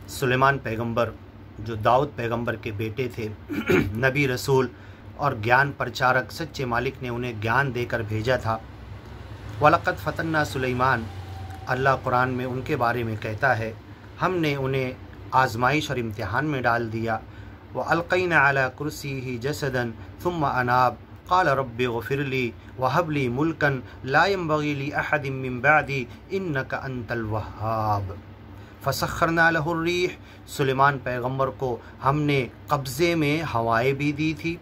سلیمان پیغمبر جو داؤد پیغمبر کے بیٹے تھے، نبی رسول اور گیان پرچارک، سچے مالک نے انہیں گیان دے کر بھیجا تھا۔ وَلَقَدْ فَتَنَّا سُلَيْمَانَ، اللہ قرآن میں ان کے بارے میں کہتا ہے ہم نے انہیں آزمائش اور امتحان میں ڈال دیا۔ وَأَلْقَيْنَا عَلَى كُرْسِيِّهِ جَسَدًا ثُمَّ أَنَابَ قَالَ رَبِّ اغْفِرْ لِي وَهَبْ لِي مُلْكًا لَا يَنبَغِي لِأَحَدٍ مِّن بَعْدِي إِنَّكَ أَنْتَ الْوَهَّابُ فَسَخَّرْنَا لَهُ الرِّيحَ، سلیمان پیغمبر کو ہم نے قبضے میں ہوائیں بھی دی تھی،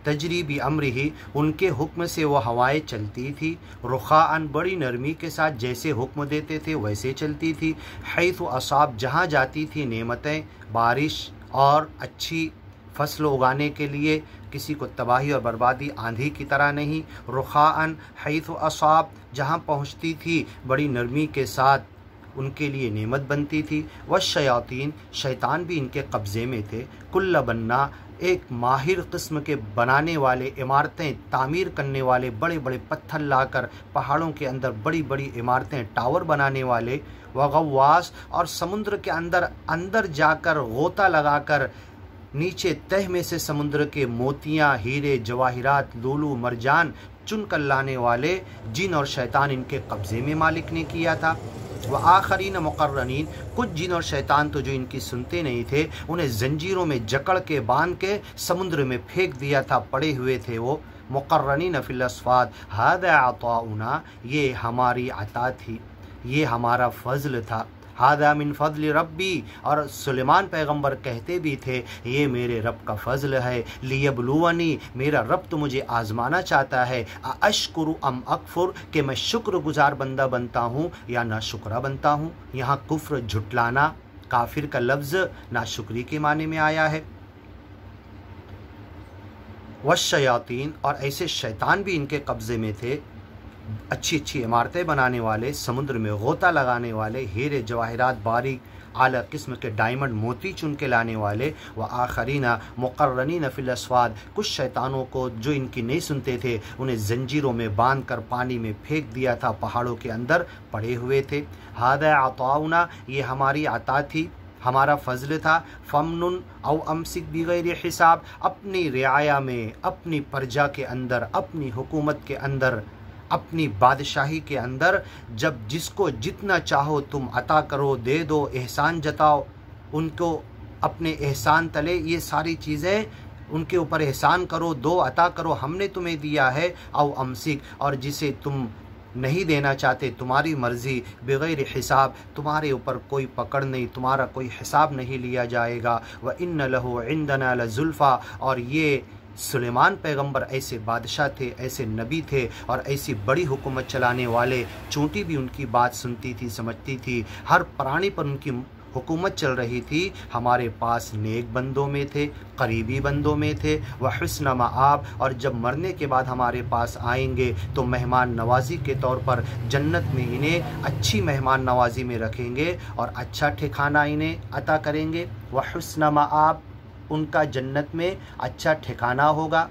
تجری بِأَمْرِهِ، ان کے حکم سے وہ ہوائیں چلتی تھی، رخاءً بڑی نرمی کے ساتھ، جیسے حکم دیتے تھے ویسے چلتی تھی، حیث اصاب جہاں جاتی تھی نعمتیں، بارش اور اچھی فصل اگانے کے لیے، کسی کو تباہی اور بربادی آندھی کی طرح نہیں، رخاءً حیث اصاب جہاں پہنچتی تھی بڑی نرمی کے ساتھ ان کے لیے نعمت بنتی تھی۔ والشیاطین، شیطان بھی ان کے قبضے میں تھے، کل بنا، ایک ماہر قسم کے بنانے والے، عمارتیں تعمیر کرنے والے، بڑے بڑے پتھر لا کر پہاڑوں کے اندر بڑی بڑی عمارتیں ٹاور بنانے والے، وغواص، اور سمندر کے اندر جا کر غوطہ لگا کر نیچے تہ میں سے سمندر کے موتیاں، ہیرے، جواہرات، لولو، مرجان چن کر لانے والے جن اور شیطان ان کے قبضے میں مالک نے کیا تھا۔ وآخرین مقرنین، کچھ جن اور شیطان تو جو ان کی سنتے نہیں تھے، انہیں زنجیروں میں جکڑ کے باندھ کے سمندر میں پھینک دیا تھا، پڑے ہوئے تھے وہ، مقرنین فی الاصفاد، ھذا عطاؤنا، یہ ہماری عطا تھی، یہ ہمارا فضل تھا، ھذا من فضل ربی، اور سلیمان پیغمبر کہتے بھی تھے یہ میرے رب کا فضل ہے، لیبلونی، میرا رب تو مجھے آزمانا چاہتا ہے، اشکر ام اکفر، کہ میں شکر گزار بندہ بنتا ہوں یا ناشکرہ بنتا ہوں۔ یہاں کفر، جھٹلانا، کافر کا لفظ ناشکری کے معنی میں آیا ہے۔ والشیاطین، اور ایسے شیطان بھی ان کے قبضے میں تھے، اچھی اچھی عمارتیں بنانے والے، سمندر میں غوطہ لگانے والے، ہیرے جواہرات باریک اعلیٰ قسم کے ڈائمنڈ موتی چن کے لانے والے، وآخرین مقرنین فی الاصفاد، کچھ شیطانوں کو جو ان کی نہیں سنتے تھے انہیں زنجیروں میں باندھ کر پانی میں پھینک دیا تھا، پہاڑوں کے اندر پڑے ہوئے تھے۔ ھذا عطاؤنا، یہ ہماری عطا تھی، ہمارا فضل تھا، فمنن او امسک بغیر حساب، اپنی رعایا میں، اپنی پرجا کے اندر، اپنی حکومت کے اندر، اپنی بادشاہی کے اندر، جب جس کو جتنا چاہو تم عطا کرو، دے دو، احسان جتاؤ، ان کو اپنے احسان تلے یہ ساری چیزیں ان کے اوپر احسان کرو، دو، عطا کرو، ہم نے تمہیں دیا ہے، او امسک، اور جسے تم نہیں دینا چاہتے، تمہاری مرضی، بغیر حساب، تمہارے اوپر کوئی پکڑ نہیں، تمہارا کوئی حساب نہیں لیا جائے گا۔ وَإِنَّ لَهُ عِندَنَا لَزُلْفَىٰ، اور یہ سلیمان پیغمبر ایسے بادشاہ تھے، ایسے نبی تھے اور ایسی بڑی حکومت چلانے والے، چونٹی بھی ان کی بات سنتی تھی، سمجھتی تھی، ہر پرانی پر ان کی حکومت چل رہی تھی، ہمارے پاس نیک بندوں میں تھے، قریبی بندوں میں تھے، وحسن مآب، اور جب مرنے کے بعد ہمارے پاس آئیں گے تو مہمان نوازی کے طور پر جنت میں انہیں اچھی مہمان نوازی میں رکھیں گے اور اچھا ٹھکانہ انہیں عطا کریں گے، وحسن مآب، ان کا جنت میں اچھا ٹھکانہ ہوگا۔